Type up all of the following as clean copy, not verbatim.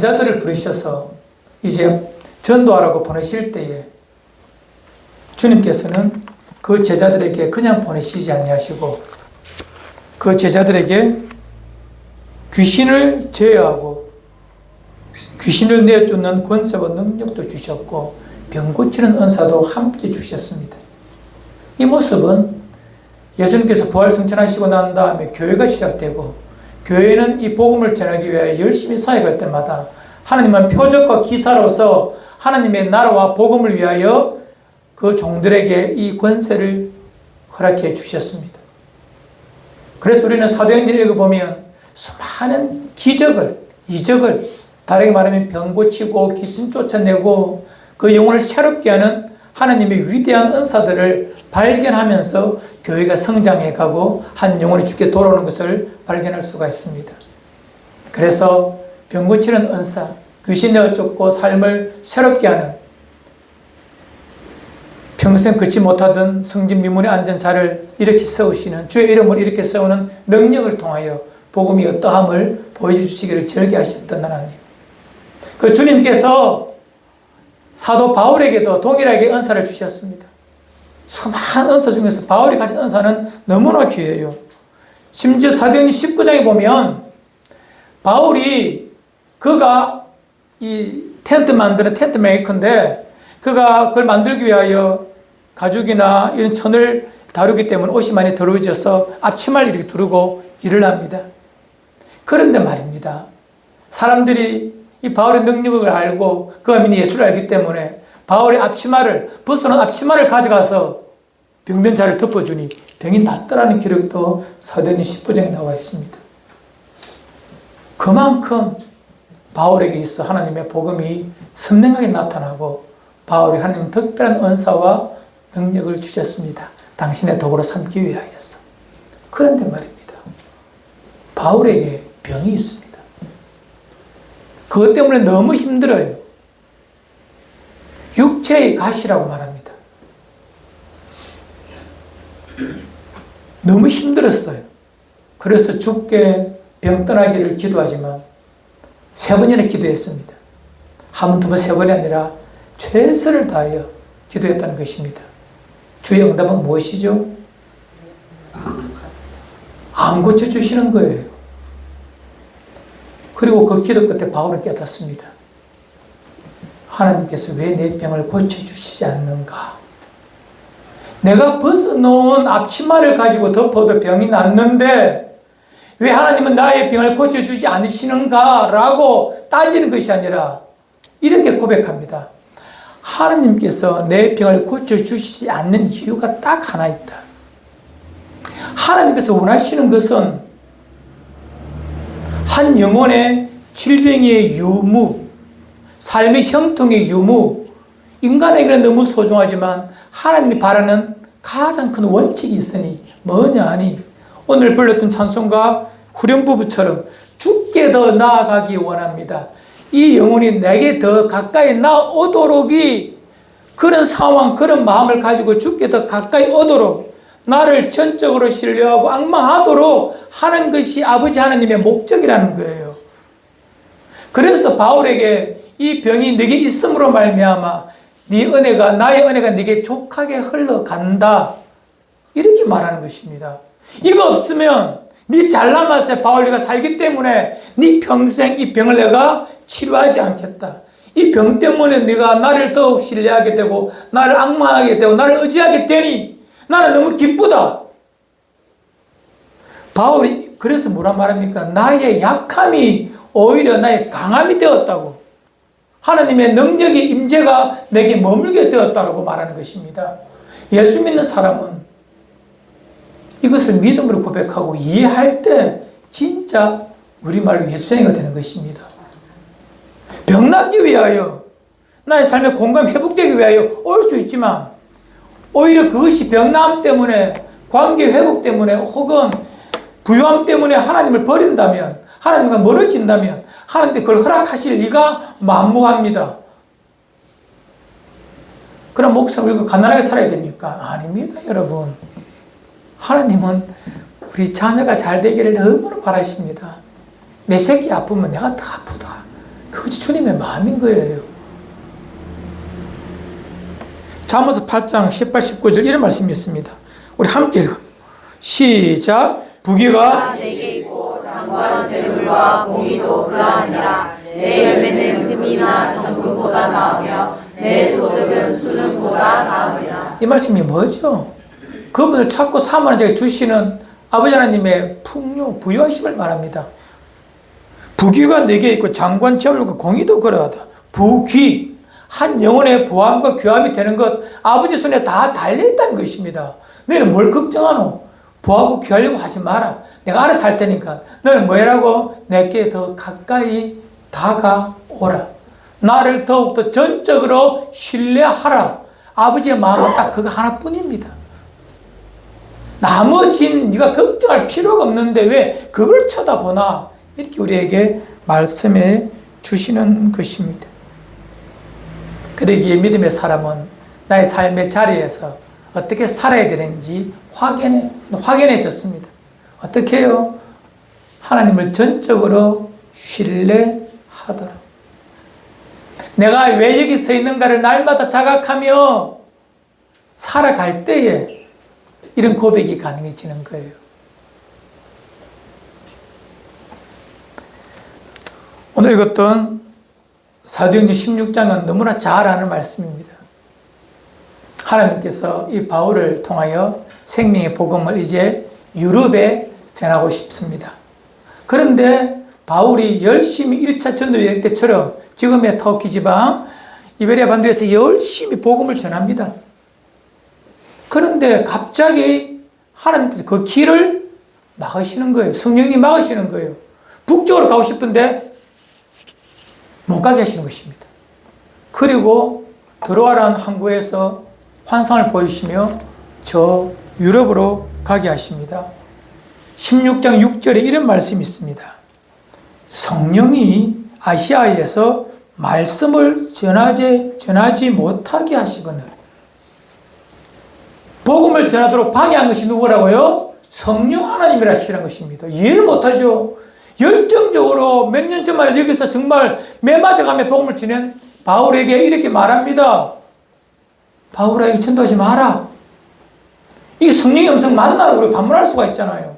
제자들을 부르셔서 이제 전도하라고 보내실 때에 주님께서는 그 제자들에게 그냥 보내시지 아니하시고 그 제자들에게 귀신을 제어하고 귀신을 내쫓는 권세와 능력도 주셨고 병 고치는 은사도 함께 주셨습니다. 이 모습은 예수님께서 부활 승천하시고 난 다음에 교회가 시작되고 교회는 이 복음을 전하기 위해 열심히 사역할 때마다 하나님은 표적과 기사로서 하나님의 나라와 복음을 위하여 그 종들에게 이 권세를 허락해 주셨습니다. 그래서 우리는 사도행전을 읽어보면 수많은 기적을, 이적을, 다르게 말하면 병 고치고 귀신 쫓아내고 그 영혼을 새롭게 하는 하나님의 위대한 은사들을 발견하면서 교회가 성장해 가고 한 영혼이 주께 돌아오는 것을 발견할 수가 있습니다. 그래서 병 고치는 은사, 귀신 내쫓고 삶을 새롭게 하는 평생 걷지 못하던 성진 미문에 앉은 자를 이렇게 세우시는 주의 이름을 이렇게 세우는 능력을 통하여 복음이 어떠함을 보여주시기를 절개하셨던 하나님. 그 주님께서 사도 바울에게도 동일하게 은사를 주셨습니다. 수많은 은사 중에서 바울이 가진 은사는 너무나 귀해요. 심지어 사도행전 19장에 보면 바울이 그가 이 텐트 만드는 텐트 메이커인데 그가 그걸 만들기 위하여 가죽이나 이런 천을 다루기 때문에 옷이 많이 더러워져서 앞치마를 이렇게 두르고 일을 합니다. 그런데 말입니다. 사람들이 이 바울의 능력을 알고 그가 믿는 예수를 알기 때문에 바울의 앞치마를 벗어난 앞치마를 가져가서 병든 자를 덮어주니 병이 낫더라는 기록이 또 사도행전 19장에 나와 있습니다. 그만큼 바울에게 있어 하나님의 복음이 선명하게 나타나고 바울이 하나님 특별한 은사와 능력을 주셨습니다. 당신의 도구로 삼기 위하여서. 그런데 말입니다. 바울에게 병이 있습니다. 그것 때문에 너무 힘들어요. 육체의 가시라고 말합니다. 너무 힘들었어요. 그래서 주께 병 떠나기를 기도하지만 3번이나 기도했습니다. 한 번, 두 번, 3번이 아니라 최선을 다하여 기도했다는 것입니다. 주의 응답은 무엇이죠? 안 고쳐주시는 거예요. 그리고 그 기도 끝에 바울은 깨닫습니다. 하나님께서 왜 내 병을 고쳐주시지 않는가? 내가 벗어놓은 앞치마를 가지고 덮어도 병이 낫는데 왜 하나님은 나의 병을 고쳐주지 않으시는가? 라고 따지는 것이 아니라 이렇게 고백합니다. 하나님께서 내 병을 고쳐주시지 않는 이유가 딱 하나 있다. 하나님께서 원하시는 것은 한 영혼의 질병의 유무, 삶의 형통의 유무, 인간에게는 너무 소중하지만 하나님이 바라는 가장 큰 원칙이 있으니 뭐냐 하니 오늘 불렀던 찬송가 후렴부부처럼 주께 더 나아가기 원합니다. 이 영혼이 내게 더 가까이 나오도록이 그런 상황, 그런 마음을 가지고 주께 더 가까이 오도록 나를 전적으로 신뢰하고 앙망하도록 하는 것이 아버지 하나님의 목적이라는 거예요. 그래서 바울에게 이 병이 네게 있음으로 말미암아 네 은혜가 나의 은혜가 네게 족하게 흘러간다 이렇게 말하는 것입니다. 이거 없으면 네 잘난 맛에 바울이가 살기 때문에 네 평생 이 병을 내가 치료하지 않겠다. 이 병 때문에 네가 나를 더욱 신뢰하게 되고 나를 앙망하게 되고 나를 의지하게 되니 나는 너무 기쁘다. 바울이 그래서 뭐라 말합니까? 나의 약함이 오히려 나의 강함이 되었다고. 하나님의 능력의 임재가 내게 머물게 되었다고 말하는 것입니다. 예수 믿는 사람은 이것을 믿음으로 고백하고 이해할 때 진짜 우리말로 예수행위가 되는 것입니다. 병 낫기 위하여 나의 삶의 공감 회복되기 위하여 올 수 있지만 오히려 그것이 병나음 때문에 관계 회복 때문에 혹은 부유함 때문에 하나님을 버린다면 하나님과 멀어진다면 하나님께 그걸 허락하실 리가 만무합니다. 그럼 목사님 우리가 가난하게 살아야 됩니까? 아닙니다, 여러분. 하나님은 우리 자녀가 잘 되기를 너무나 바라십니다. 내 새끼 아프면 내가 더 아프다. 그것이 주님의 마음인 거예요. 잠언서 8장 18, 19절 이런 말씀이 있습니다. 우리 함께 시작. 부귀가 내게 있고 장관은 재물과 공의도 그러하니라. 내 열매는 금이나 정금보다 나으며 내 소득은 수금보다 나으니라. 이 말씀이 뭐죠? 그분을 찾고 사모하는 자에게 주시는 아버지 하나님의 풍요, 부유하심을 말합니다. 부귀가 내게 있고 장관 재물과 공의도 그러하다. 부귀, 한 영혼의 보암과 귀함이 되는 것 아버지 손에 다 달려있다는 것입니다. 너희는 뭘 걱정하노? 부하고 귀하려고 하지 마라. 내가 알아서 할 테니까 너는 뭐 해라고? 내게 더 가까이 다가오라. 나를 더욱더 전적으로 신뢰하라. 아버지의 마음은 딱 그거 하나뿐입니다. 나머지는 네가 걱정할 필요가 없는데 왜 그걸 쳐다보나? 이렇게 우리에게 말씀해 주시는 것입니다. 그러기에 믿음의 사람은 나의 삶의 자리에서 어떻게 살아야 되는지 확연해졌습니다. 어떻게 해요? 하나님을 전적으로 신뢰하도록. 내가 왜 여기 서 있는가를 날마다 자각하며 살아갈 때에 이런 고백이 가능해지는 거예요. 오늘 읽었던 사도행전 16장은 너무나 잘 아는 말씀입니다. 하나님께서 이 바울을 통하여 생명의 복음을 이제 유럽에 전하고 싶습니다. 그런데 바울이 열심히 1차 전도 여행 때처럼 지금의 터키 지방 이베리아 반도에서 열심히 복음을 전합니다. 그런데 갑자기 하나님께서 그 길을 막으시는 거예요. 성령님 막으시는 거예요. 북쪽으로 가고 싶은데 못 가게 하시는 것입니다. 그리고 들어와라는 항구에서 환상을 보이시며 저 유럽으로 가게 하십니다. 16장 6절에 이런 말씀이 있습니다. 성령이 아시아에서 말씀을 전하지 못하게 하시거늘. 복음을 전하도록 방해한 것이 누구라고요? 성령 하나님이라 하시는 것입니다. 이해를 못하죠. 열정적으로 몇 년 전만 해도 여기서 정말 매맞아가며 복음을 전한 바울에게 이렇게 말합니다. 바울에게 전도하지 마라. 이 성령의 음성 만나라고 우리 반문할 수가 있잖아요.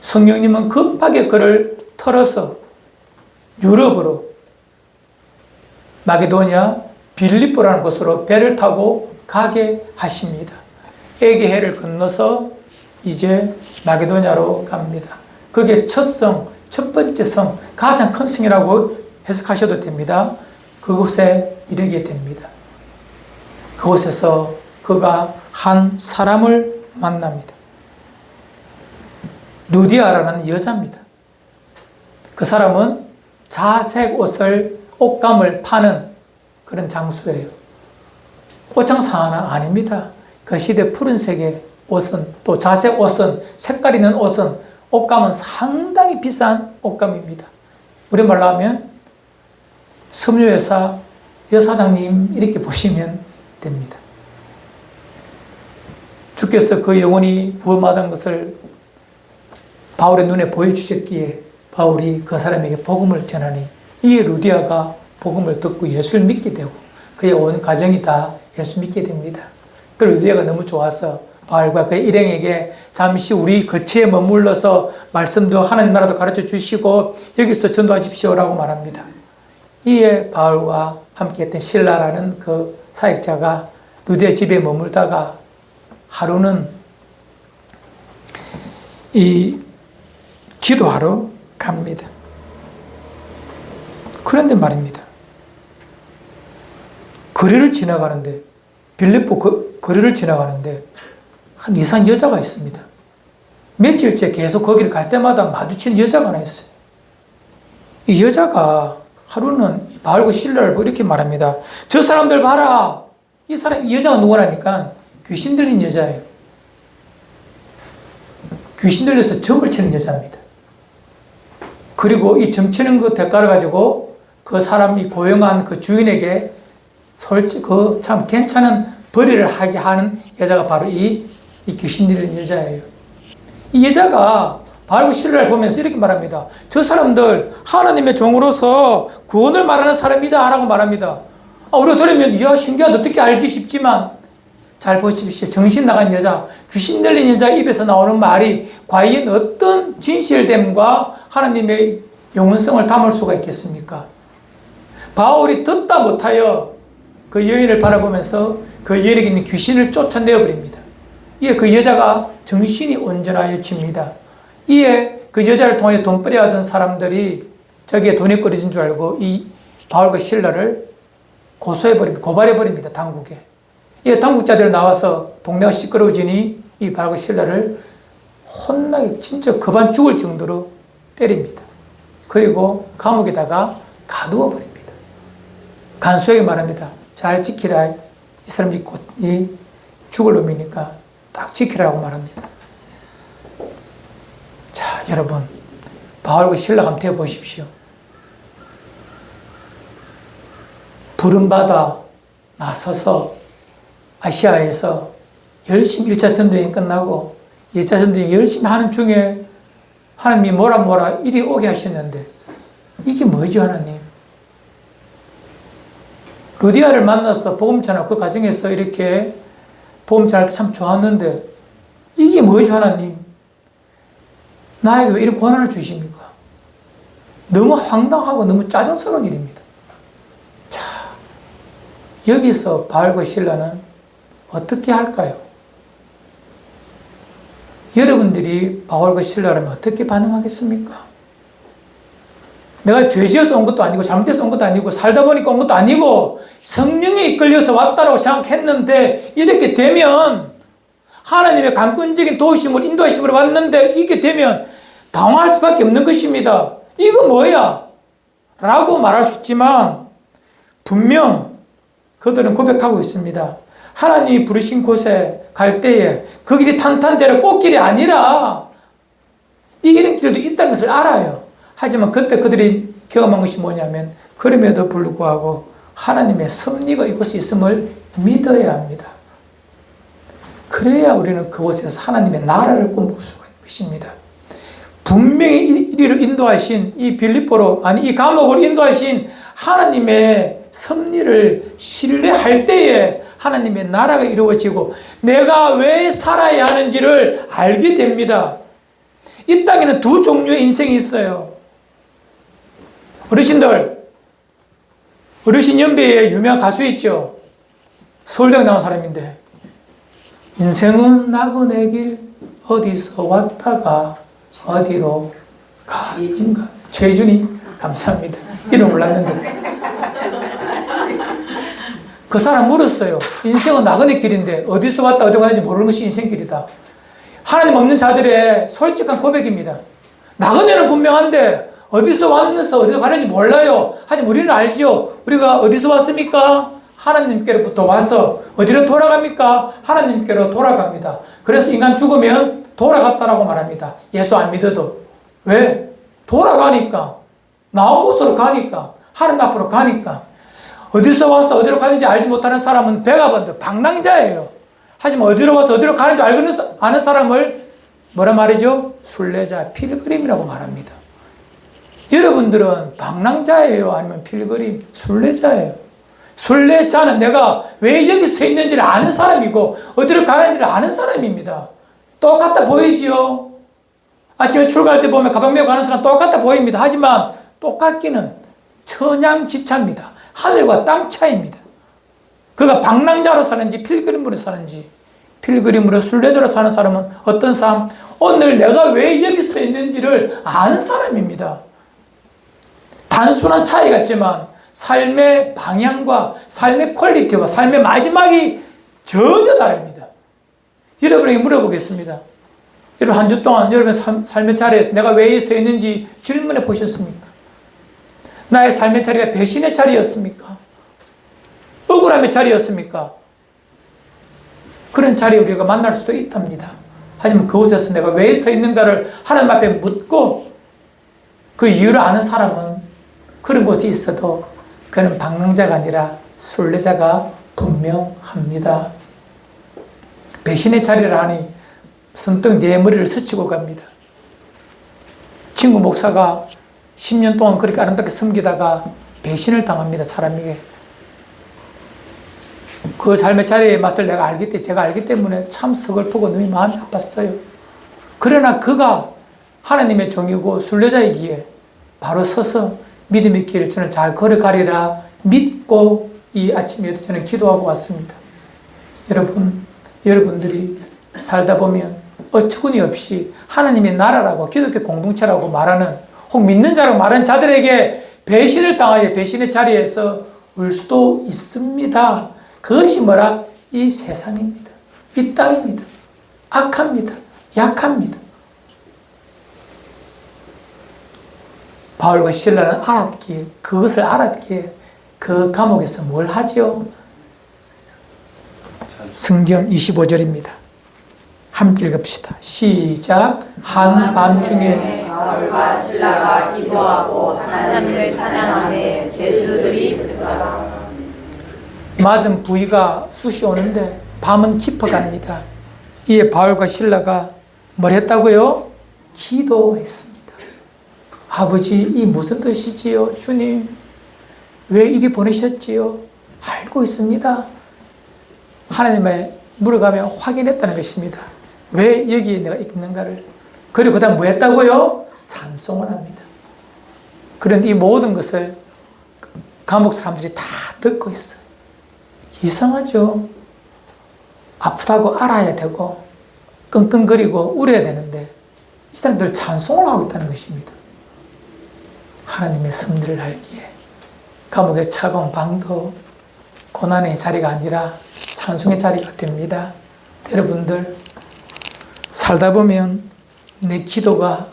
성령님은 급하게 그를 털어서 유럽으로 마게도냐 빌립보라는 곳으로 배를 타고 가게 하십니다. 에게해를 건너서 이제 마게도냐로 갑니다. 그게 첫 성, 첫 번째 성, 가장 큰 성이라고 해석하셔도 됩니다. 그곳에 이르게 됩니다. 그곳에서 그가 한 사람을 만납니다. 루디아라는 여자입니다. 그 사람은 자색 옷을, 옷감을 파는 그런 장소예요. 옷장사 아닙니다. 그 시대 푸른색의 옷은, 또 자색 옷은, 색깔 있는 옷은, 옷감은 상당히 비싼 옷감입니다. 우리말로 하면 섬유회사 여사장님 이렇게 보시면 됩니다. 주께서 그 영혼이 부험하던 것을 바울의 눈에 보여주셨기에 바울이 그 사람에게 복음을 전하니 이에 루디아가 복음을 듣고 예수를 믿게 되고 그의 온 가정이 다 예수 믿게 됩니다. 그 루디아가 너무 좋아서 바울과 그의 일행에게 잠시 우리 거처에 머물러서 말씀도 하나님 나라도 가르쳐 주시고 여기서 전도하십시오라고 말합니다. 이에 바울과 함께 했던 실라라는 그 사역자가 루디아 집에 머물다가 하루는 이 기도하러 갑니다. 그런데 말입니다. 거리를 지나가는데 빌립보 거리를 지나가는데 한 이상 여자가 있습니다. 며칠째 계속 거기를 갈 때마다 마주치는 여자가 하나 있어요. 이 여자가 하루는 바울과 실라를 보고 이렇게 말합니다. 저 사람들 봐라. 이 여자가 누구라니까 귀신 들린 여자예요. 귀신 들려서 점을 치는 여자입니다. 그리고 이 점 치는 그 대가를 가지고 그 사람이 고용한 그 주인에게 그 참 괜찮은 벌이를 하게 하는 여자가 바로 이 귀신 들린 여자예요. 이 여자가 바울과 실라를 보면서 이렇게 말합니다. 저 사람들 하나님의 종으로서 구원을 말하는 사람이다 라고 말합니다. 우리가 들으면 이야 신기하다 어떻게 알지 싶지만 잘 보십시오. 정신 나간 여자, 귀신 들린 여자 입에서 나오는 말이 과연 어떤 진실됨과 하나님의 영원성을 담을 수가 있겠습니까? 바울이 듣다 못하여 그 여인을 바라보면서 그 여인에게 있는 귀신을 쫓아내어 버립니다. 이에 그 여자가 정신이 온전하여집니다. 이에 그 여자를 통해 돈벌이 하던 사람들이 저기에 돈이 끓여진 줄 알고 이 바울과 실라를 고소해버립니다. 고발해버립니다. 당국에. 이에 당국자들이 나와서 동네가 시끄러워지니 이 바울과 실라를 혼나게 진짜 급한 죽을 정도로 때립니다. 그리고 감옥에다가 가두어 버립니다. 간수에게 말합니다. 잘 지키라. 이 사람이 곧 죽을 놈이니까 딱 지키라고 말합니다. 자, 여러분, 바울과 실라 한번 되어보십시오. 부름받아 나서서 아시아에서 열심히 1차 전쟁이 끝나고 2차 전쟁이 열심히 하는 중에 하나님이 뭐라 이리 오게 하셨는데 이게 뭐죠, 하나님? 루디아를 만나서 복음 전하고 그 과정에서 이렇게 복음 전할 때 참 좋았는데 이게 뭐죠, 하나님? 나에게 왜 이런 고난을 주십니까? 너무 황당하고 너무 짜증스러운 일입니다. 자, 여기서 바울과 실라는 어떻게 할까요? 여러분들이 바울과 실라라면 어떻게 반응하겠습니까? 내가 죄지어서 온 것도 아니고 잘못해서 온 것도 아니고 살다 보니까 온 것도 아니고 성령에 이끌려서 왔다라고 생각했는데 이렇게 되면 하나님의 강권적인 도우심을 인도하심으로 왔는데 이렇게 되면 당황할 수밖에 없는 것입니다. 이거 뭐야? 라고 말할 수 있지만 분명 그들은 고백하고 있습니다. 하나님이 부르신 곳에 갈 때에 그 길이 탄탄대로 꽃길이 아니라 이기는 길도 있다는 것을 알아요. 하지만 그때 그들이 경험한 것이 뭐냐면 그럼에도 불구하고 하나님의 섭리가 이곳에 있음을 믿어야 합니다. 그래야 우리는 그곳에서 하나님의 나라를 꿈꿀 수가 있는 것입니다. 분명히 이리로 인도하신 이 빌립보로 이 감옥으로 인도하신 하나님의 섭리를 신뢰할 때에 하나님의 나라가 이루어지고 내가 왜 살아야 하는지를 알게 됩니다. 이 땅에는 두 종류의 인생이 있어요. 어르신들, 어르신 연배에 유명한 가수 있죠. 서울대 나온 사람인데 인생은 나그네 길 어디서 왔다가 어디로 가는가. 최준이 감사합니다. 이름 몰랐는데 그 사람 물었어요. 인생은 나그네 길인데 어디서 왔다 어디로 가는지 모르는 것이 인생길이다. 하나님 없는 자들의 솔직한 고백입니다. 나그네는 분명한데 어디서 왔는서 어디서 가는지 몰라요. 하지만 우리는 알죠. 우리가 어디서 왔습니까? 하나님께로부터 와서 어디로 돌아갑니까? 하나님께로 돌아갑니다. 그래서 인간 죽으면 돌아갔다라고 말합니다. 예수 안 믿어도. 왜? 돌아가니까. 나온 곳으로 가니까. 하나님 앞으로 가니까. 어디서 와서 어디로 가는지 알지 못하는 사람은 배가번데 방랑자예요. 하지만 어디로 와서 어디로 가는지 아는 사람을 뭐라 말이죠? 순례자, 필그림이라고 말합니다. 여러분들은 방랑자예요? 아니면 필그림, 순례자예요? 순례자는 내가 왜 여기 서 있는지를 아는 사람이고 어디로 가는지를 아는 사람입니다. 똑같아 보이지요? 아침에 출근할 때 보면 가방 메고 가는 사람 똑같아 보입니다. 하지만 똑같기는 천양지차입니다. 하늘과 땅 차이입니다. 그가 방랑자로 사는지 필그림으로 사는지, 필그림으로 순례자로 사는 사람은 어떤 사람? 오늘 내가 왜 여기 서 있는지를 아는 사람입니다. 단순한 차이 같지만 삶의 방향과 삶의 퀄리티와 삶의 마지막이 전혀 다릅니다. 여러분에게 물어보겠습니다. 여러분 한 주 동안 여러분의 삶의 자리에서 내가 왜 서 있는지 질문해 보셨습니까? 나의 삶의 자리가 배신의 자리였습니까? 억울함의 자리였습니까? 그런 자리에 우리가 만날 수도 있답니다. 하지만 그곳에서 내가 왜 서 있는가를 하나님 앞에 묻고 그 이유를 아는 사람은 그런 곳에 있어도 그는 방랑자가 아니라 순례자가 분명합니다. 배신의 자리를 하니 선뜻 내 머리를 스치고 갑니다. 친구 목사가 10년 동안 그렇게 아름답게 섬기다가 배신을 당합니다, 사람에게. 그 삶의 자리의 맛을 제가 알기 때문에 참 서글프고 너무 마음이 아팠어요. 그러나 그가 하나님의 종이고 순례자이기에 바로 서서 믿음의 길을 저는 잘 걸어가리라 믿고 이 아침에도 저는 기도하고 왔습니다. 여러분들이 살다 보면 어처구니 없이 하나님의 나라라고 기독교 공동체라고 말하는 혹 믿는 자라고 말하는 자들에게 배신을 당하여 배신의 자리에서 울 수도 있습니다. 그것이 뭐라? 이 세상입니다. 이 땅입니다. 악합니다. 약합니다. 바울과 실라는 그것을 알았기에 그 감옥에서 뭘 하죠? 성경 25절입니다. 함께 읽읍시다. 시작. 한밤중에 바울과 실라가 기도하고 하나님을 찬양하며 죄수들이 듣더라. 맞은 부위가 쑤시오는데 밤은 깊어갑니다. 이에 바울과 실라가 뭘 했다고요? 기도했습니다. 아버지, 이 무슨 뜻이지요? 주님, 왜 이리 보내셨지요? 알고 있습니다. 하나님의 물어가며 확인했다는 것입니다. 왜 여기에 내가 있는가를. 그리고 그 다음 뭐 했다고요? 찬송을 합니다. 그런데 이 모든 것을 감옥 사람들이 다 듣고 있어요. 이상하죠? 아프다고 알아야 되고 끙끙거리고 울어야 되는데 이 사람들 찬송을 하고 있다는 것입니다. 하나님의 섭리를 알기에 감옥의 차가운 방도 고난의 자리가 아니라 찬송의 자리가 됩니다. 여러분들 살다 보면 내 기도가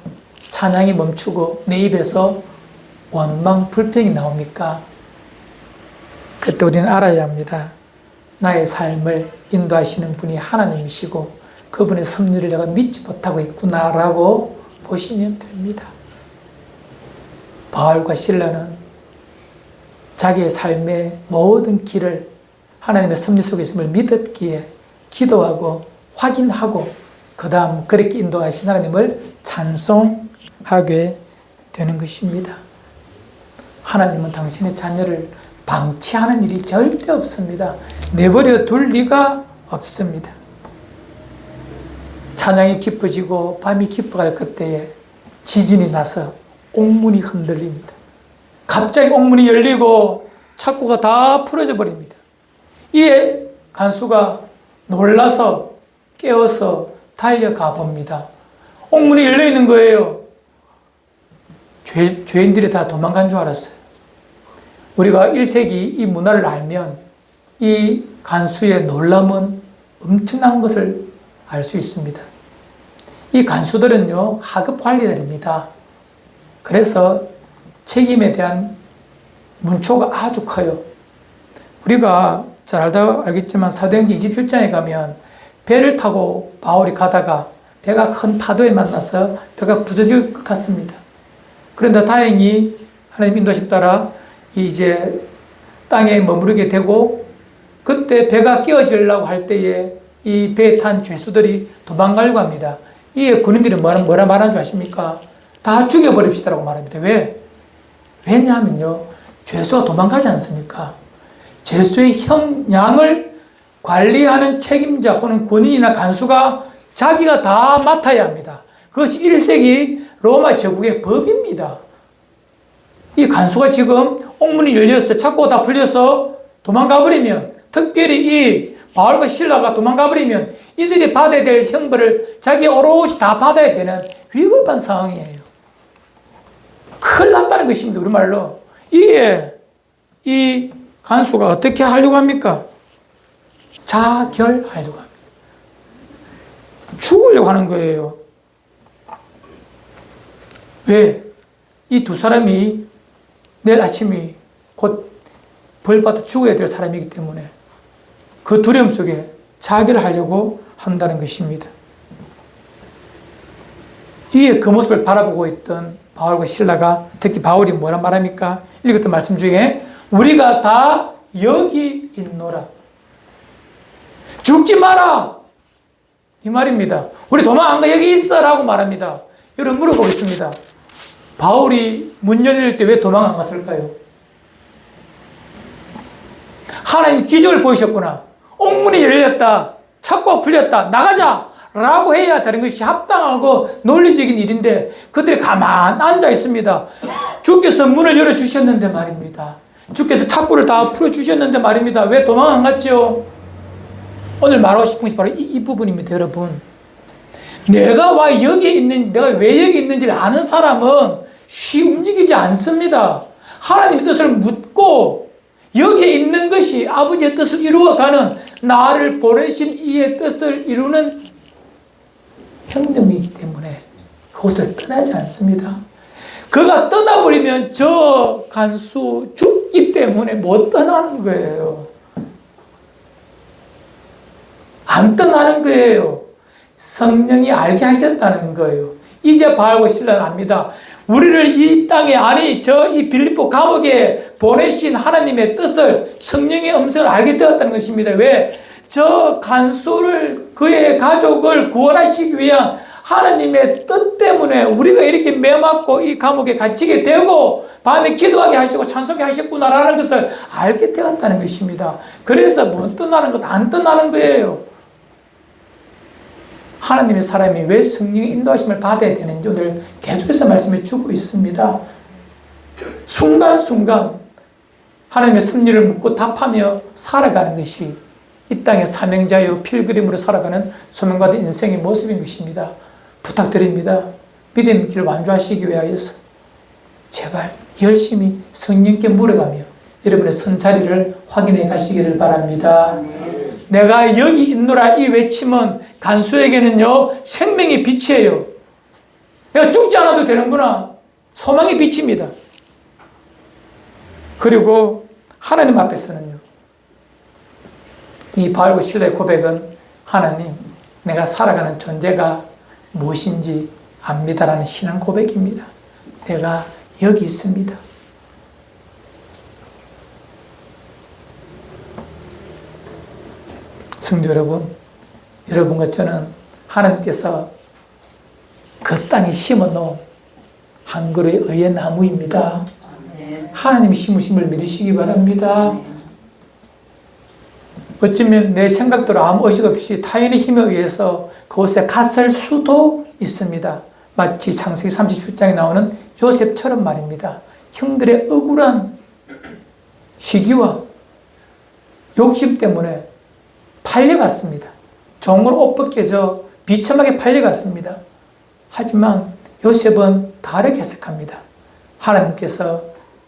찬양이 멈추고 내 입에서 원망, 불평이 나옵니까? 그때 우리는 알아야 합니다. 나의 삶을 인도하시는 분이 하나님이시고 그분의 섭리를 내가 믿지 못하고 있구나라고 보시면 됩니다. 바울과 실라는 자기의 삶의 모든 길을 하나님의 섭리 속에 있음을 믿었기에 기도하고 확인하고 그 다음 그렇게 인도하신 하나님을 찬송하게 되는 것입니다. 하나님은 당신의 자녀를 방치하는 일이 절대 없습니다. 내버려 둘 리가 없습니다. 찬양이 깊어지고 밤이 깊어갈 그때에 지진이 나서 옥문이 흔들립니다. 갑자기 옥문이 열리고 창고가 다 풀어져 버립니다. 이에 간수가 놀라서 깨어서 달려가 봅니다. 옥문이 열려 있는 거예요. 죄인들이 다 도망간 줄 알았어요. 우리가 1세기 이 문화를 알면 이 간수의 놀람은 엄청난 것을 알 수 있습니다. 이 간수들은요, 하급 관리들입니다. 그래서 책임에 대한 문초가 아주 커요. 우리가 잘 알겠지만 사도행전 27장에 가면 배를 타고 바울이 가다가 배가 큰 파도에 만나서 배가 부서질 것 같습니다. 그런데 다행히 하나님 인도하심 따라 이제 땅에 머무르게 되고 그때 배가 끼어지려고 할 때에 이 배에 탄 죄수들이 도망가려고 합니다. 이에 군인들이 뭐라 말하는 줄 아십니까? 다 죽여버립시다라고 말합니다. 왜? 왜냐하면요, 죄수가 도망가지 않습니까? 죄수의 형량을 관리하는 책임자 혹은 군인이나 간수가 자기가 다 맡아야 합니다. 그것이 1세기 로마 제국의 법입니다. 이 간수가 지금 옥문이 열렸어요. 창고가 다 풀려서 도망가 버리면, 특별히 이 바울과 실라가 도망가 버리면 이들이 받아야 될 형벌을 자기 오롯이 다 받아야 되는 위급한 상황이에요. 큰일 났다는 것입니다. 우리말로. 이에 이 간수가 어떻게 하려고 합니까? 자결하려고 합니다. 죽으려고 하는 거예요. 왜? 이 두 사람이 내일 아침이 곧 벌받아 죽어야 될 사람이기 때문에 그 두려움 속에 자결을 하려고 한다는 것입니다. 이에 그 모습을 바라보고 있던 바울과 실라가, 특히 바울이 뭐라 말합니까? 읽었던 말씀 중에 우리가 다 여기 있노라. 죽지 마라! 이 말입니다. 우리 도망 안 가, 여기 있어! 라고 말합니다. 여러분 물어보겠습니다. 바울이 문 열릴 때 왜 도망 안 갔을까요? 하나님 기적을 보이셨구나. 옥문이 열렸다. 창고가 풀렸다. 나가자! 라고 해야 되는 것이 합당하고 논리적인 일인데 그들이 가만 앉아 있습니다. 주께서 문을 열어주셨는데 말입니다. 주께서 창고를 다 풀어주셨는데 말입니다. 왜 도망 안 갔죠? 오늘 말하고 싶은 것이 바로 이 부분입니다, 여러분. 내가 왜 여기 있는지를 아는 사람은 쉬 움직이지 않습니다. 하나님의 뜻을 묻고 여기에 있는 것이 아버지의 뜻을 이루어가는 나를 보내신 이의 뜻을 이루는 행동이기 때문에 그곳을 떠나지 않습니다. 그가 떠나버리면 저 간수 죽기 때문에 못 떠나는 거예요. 안 떠나는 거예요. 성령이 알게 하셨다는 거예요. 이제 바울과 실라는 압니다. 우리를 이 땅에, 아니 이 빌립보 감옥에 보내신 하나님의 뜻을, 성령의 음성을 알게 되었다는 것입니다. 왜? 저 간수를, 그의 가족을 구원하시기 위한 하나님의 뜻 때문에 우리가 이렇게 매맞고 이 감옥에 갇히게 되고 밤에 기도하게 하시고 찬송하게 하셨구나라는 것을 알게 되었다는 것입니다. 그래서 못 떠나는 것, 안 떠나는 거예요. 하나님의 사람이 왜 성령의 인도하심을 받아야 되는지 오늘 계속해서 말씀해 주고 있습니다. 순간순간 하나님의 섭리를 묻고 답하며 살아가는 것이 이 땅의 사명자요 필그림으로 살아가는 소명받은 인생의 모습인 것입니다. 부탁드립니다. 믿음의 길을 완주하시기 위하여서 제발 열심히 성령께 물어가며 여러분의 선자리를 확인해 가시기를 바랍니다. 내가 여기 있노라 이 외침은 간수에게는요 생명의 빛이에요. 내가 죽지 않아도 되는구나. 소망의 빛입니다. 그리고 하나님 앞에서는요 이 바울과 실라의 고백은 하나님 내가 살아가는 존재가 무엇인지 압니다라는 신앙 고백입니다. 내가 여기 있습니다. 성도 여러분, 여러분과 저는 하나님께서 그 땅에 심어놓은 한 그루의 의의 나무입니다. 하나님이 심으심을 믿으시기 바랍니다. 어쩌면 내 생각대로 아무 의식 없이 타인의 힘에 의해서 그곳에 갔을 수도 있습니다. 마치 창세기 37장에 나오는 요셉처럼 말입니다. 형들의 억울한 시기와 욕심 때문에 팔려갔습니다. 종으로 옷 벗겨져 비참하게 팔려갔습니다. 하지만 요셉은 다르게 해석합니다. 하나님께서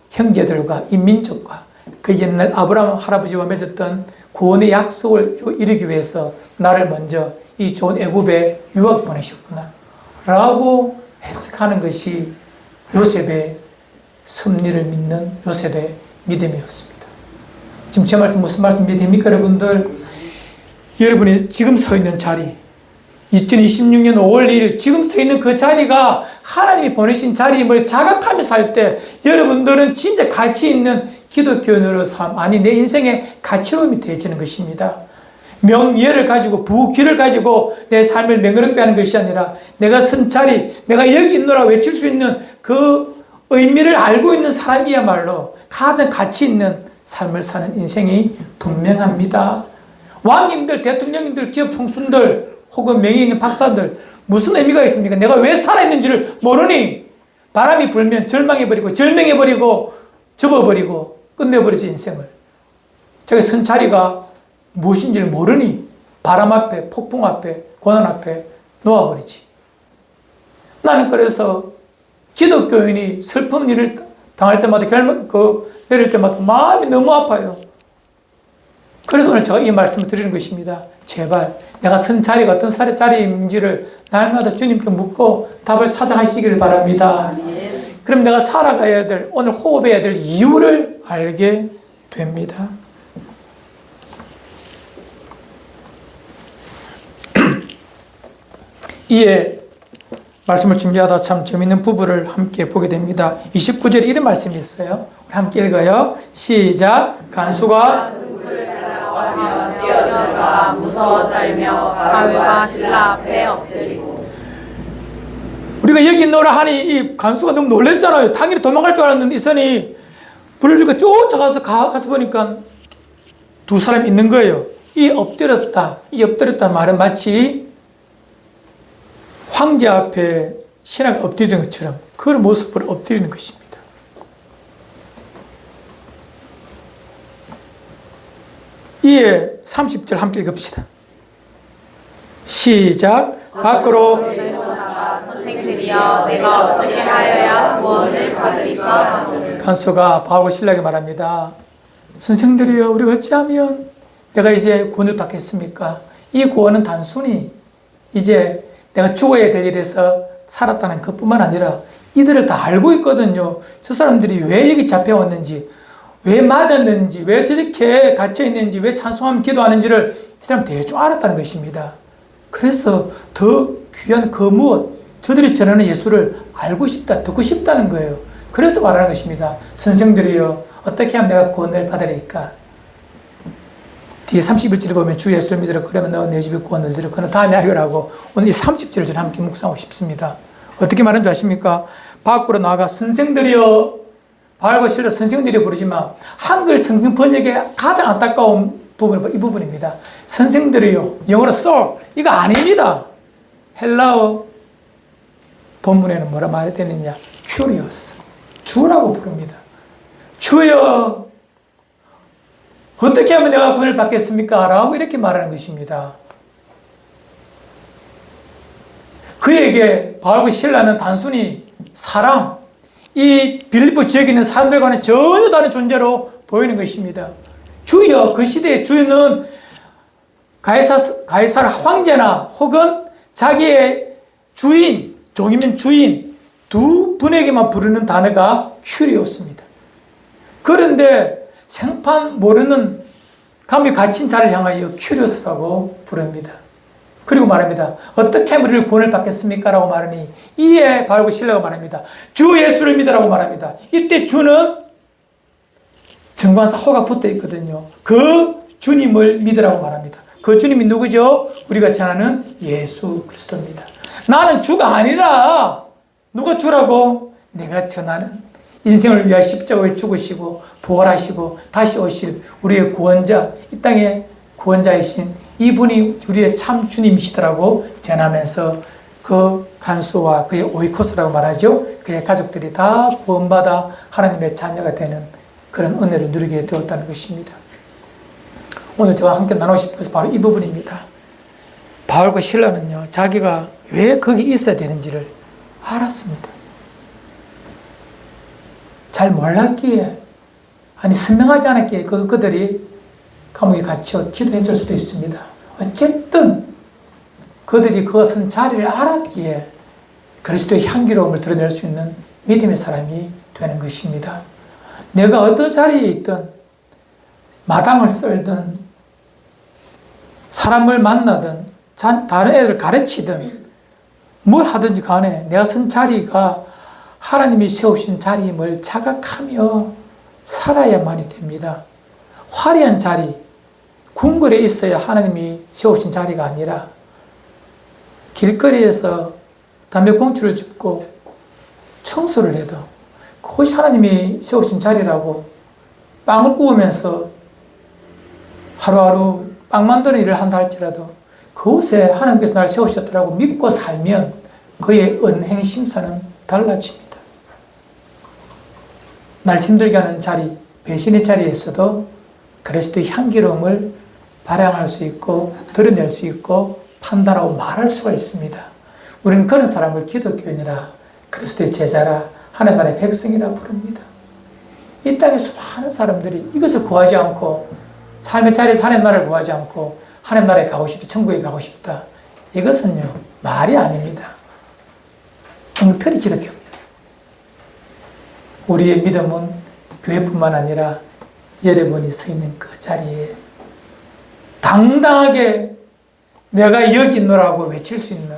형제들과 이 민족과 그 옛날 아브라함 할아버지와 맺었던 구원의 약속을 이루기 위해서 나를 먼저 이 좋은 애굽에 유학 보내셨구나 라고 해석하는 것이 요셉의 섭리를 믿는 요셉의 믿음이었습니다. 지금 제 말씀 무슨 말씀이 됩니까 여러분들? 여러분이 지금 서 있는 자리, 2026년 5월 1일 지금 서 있는 그 자리가 하나님이 보내신 자리임을 자각하면서 살 때 여러분들은 진짜 가치 있는 기독교인으로 삶, 아니 내 인생의 가치로움이 되어지는 것입니다. 명예를 가지고 부귀를 가지고 내 삶을 맹그럽게 하는 것이 아니라 내가 선 자리, 내가 여기 있노라 외칠 수 있는 그 의미를 알고 있는 사람이야말로 가장 가치 있는 삶을 사는 인생이 분명합니다. 왕님들, 대통령님들, 기업 총수들 혹은 명예 있는 박사들 무슨 의미가 있습니까? 내가 왜 살아있는지를 모르니 바람이 불면 절망해버리고 절명해버리고 접어버리고 끝내버리죠 인생을. 자기 선 자리가 무엇인지를 모르니 바람 앞에 폭풍 앞에 고난 앞에 놓아버리지. 나는 그래서 기독교인이 슬픈 일을 당할 때마다 내릴 때마다 마음이 너무 아파요. 그래서 오늘 제가 이 말씀을 드리는 것입니다. 제발 내가 선 자리가 어떤 자리인지를 날마다 주님께 묻고 답을 찾아가시기를 바랍니다. 그럼 내가 살아가야 될, 오늘 호흡해야 될 이유를 알게 됩니다. 이에 말씀을 준비하다 참 재밌는 부분을 함께 보게 됩니다. 29절에 이런 말씀이 있어요. 함께 읽어요. 시작. 간수가 뛰어들어가 무서워 떨며 바울과 실라 앞에 엎드리고. 우리가 여기 있노라 하니 이 간수가 너무 놀랬잖아요. 당연히 도망갈 줄 알았는데 이 선이 불을 들고 쫓아가서 가서 보니까 두 사람이 있는 거예요. 이 엎드렸다 말은 마치 황제 앞에 신하가 엎드리는 것처럼 그 모습을 엎드리는 것입니다. 이에 30절 함께 읽읍시다. 시작. 밖으로 내려오다가 선생들이여 내가 어떻게 하여야 구원을 받으리까 하거늘. 간수가 바울과 신라에게 말합니다. 선생들이여 우리가 어찌하면 내가 이제 구원을 받겠습니까? 이 구원은 단순히 이제 내가 죽어야 될 일에서 살았다는 것뿐만 아니라 이들을 다 알고 있거든요. 저 사람들이 왜 여기 잡혀왔는지, 왜 맞았는지, 왜 저렇게 갇혀있는지, 왜 찬송하면 기도하는지를 이 사람 대충 알았다는 것입니다. 그래서 더 귀한 그 무엇, 저들이 전하는 예수를 알고 싶다, 듣고 싶다는 거예요. 그래서 말하는 것입니다. 선생들이여 어떻게 하면 내가 구원을 받으리까? 뒤에 31절을 보면 주 예수를 믿으라 그러면 너 내 집에 구원을 얻으리라. 그는 다음에 하여라고 오늘 이 30절을 저는 함께 묵상하고 싶습니다. 어떻게 말하는 줄 아십니까? 밖으로 나가 선생들이여, 바울과 실라 선생들이 부르지만 한글 성경 번역의 가장 안타까운 부분은 이 부분입니다. 선생들이여, 영어로 sir, 이거 아닙니다. 헬라어 본문에는 뭐라 말했느냐? curious, 주라고 부릅니다. 주여, 어떻게 하면 내가 구원을 받겠습니까? 라고 이렇게 말하는 것입니다. 그에게 바울과 실라는 단순히 사람, 이 빌립보 지역에 있는 사람들과는 전혀 다른 존재로 보이는 것입니다. 주여, 그 시대의 주는 가이사르 황제나 혹은 자기의 주인, 종이면 주인 두 분에게만 부르는 단어가 큐리오스입니다. 그런데 생판 모르는 감히 갇힌 자를 향하여 큐리오스라고 부릅니다. 그리고 말합니다. 어떻게 하면 우리를 구원을 받겠습니까? 라고 말하니 이에 바울과 실라가 말합니다. 주 예수를 믿으라고 말합니다. 이때 주는 정관사 호가 붙어 있거든요. 그 주님을 믿으라고 말합니다. 그 주님이 누구죠? 우리가 전하는 예수 그리스도입니다. 나는 주가 아니라 누가 주라고? 내가 전하는 인생을 위하여 십자가에 죽으시고 부활하시고 다시 오실 우리의 구원자, 이 땅의 구원자이신 이분이 우리의 참 주님이시더라고 전하면서 그 간수와 그의 오이코스라고 말하죠. 그의 가족들이 다 구원받아 하나님의 자녀가 되는 그런 은혜를 누리게 되었다는 것입니다. 오늘 저와 함께 나누고 싶은 것은 바로 이 부분입니다. 바울과 실라는요, 자기가 왜 거기 있어야 되는지를 알았습니다. 잘 몰랐기에, 아니 선명하지 않았기에 그들이 감옥에 갇혀 기도했을 수도 있습니다. 어쨌든 그들이 그것은 자리를 알았기에 그리스도의 향기로움을 드러낼 수 있는 믿음의 사람이 되는 것입니다. 내가 어떤 자리에 있든 마당을 썰든 사람을 만나든 다른 애들 가르치든 뭘 하든지 간에 내가 선 자리가 하나님이 세우신 자리임을 자각하며 살아야만이 됩니다. 화려한 자리, 궁궐에 있어야 하나님이 세우신 자리가 아니라 길거리에서 담배꽁초를 줍고 청소를 해도 그것이 하나님이 세우신 자리라고 빵을 구우면서 하루하루 빵 만드는 일을 한다 할지라도 그곳에 하나님께서 나를 세우셨더라고 믿고 살면 그의 은행 심사는 달라집니다. 날 힘들게 하는 자리, 배신의 자리에서도 그리스도의 향기로움을 발향할 수 있고 드러낼 수 있고 판단하고 말할 수가 있습니다. 우리는 그런 사람을 기독교인이라 그리스도의 제자라 하나님 나라의 백성이라 부릅니다. 이 땅에 수많은 사람들이 이것을 구하지 않고 삶의 자리에서 하나님 나라를 구하지 않고 하나님 나라에 가고 싶다, 천국에 가고 싶다. 이것은요, 말이 아닙니다. 엉터리 기독교입니다. 우리의 믿음은 교회뿐만 아니라 여러분이 서 있는 그 자리에 당당하게 내가 여기 있노라고 외칠 수 있는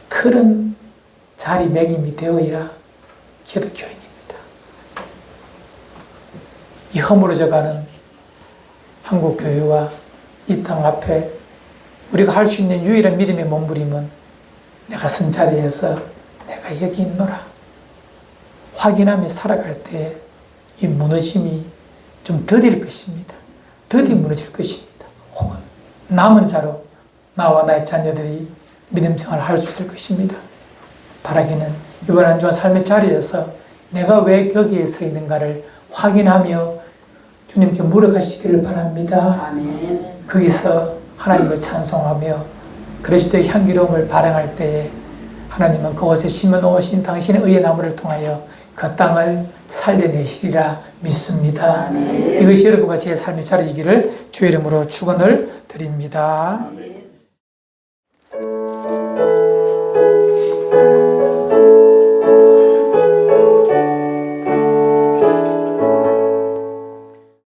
그런 자리매김이 되어야 기독교인입니다. 이 허물어져가는 한국 교회와 이 땅 앞에 우리가 할 수 있는 유일한 믿음의 몸부림은 내가 선 자리에서 내가 여기 있노라 확인하며 살아갈 때 이 무너짐이 좀 더딜 것입니다. 더디 무너질 것입니다. 혹은 남은 자로 나와 나의 자녀들이 믿음 생활을 할 수 있을 것입니다. 바라기는 이번 한 주간 삶의 자리에서 내가 왜 거기에 서 있는가를 확인하며 주님께 물어가시기를 바랍니다. 아멘. 거기서 하나님을 찬송하며 그리스도의 향기로움을 발행할 때에 하나님은 그곳에 심어놓으신 당신의 의의 나무를 통하여 그 땅을 살려내시리라 믿습니다. 아멘. 이것이 여러분과 제 삶의 자리이기를 주의 이름으로 축원을 드립니다. 아멘.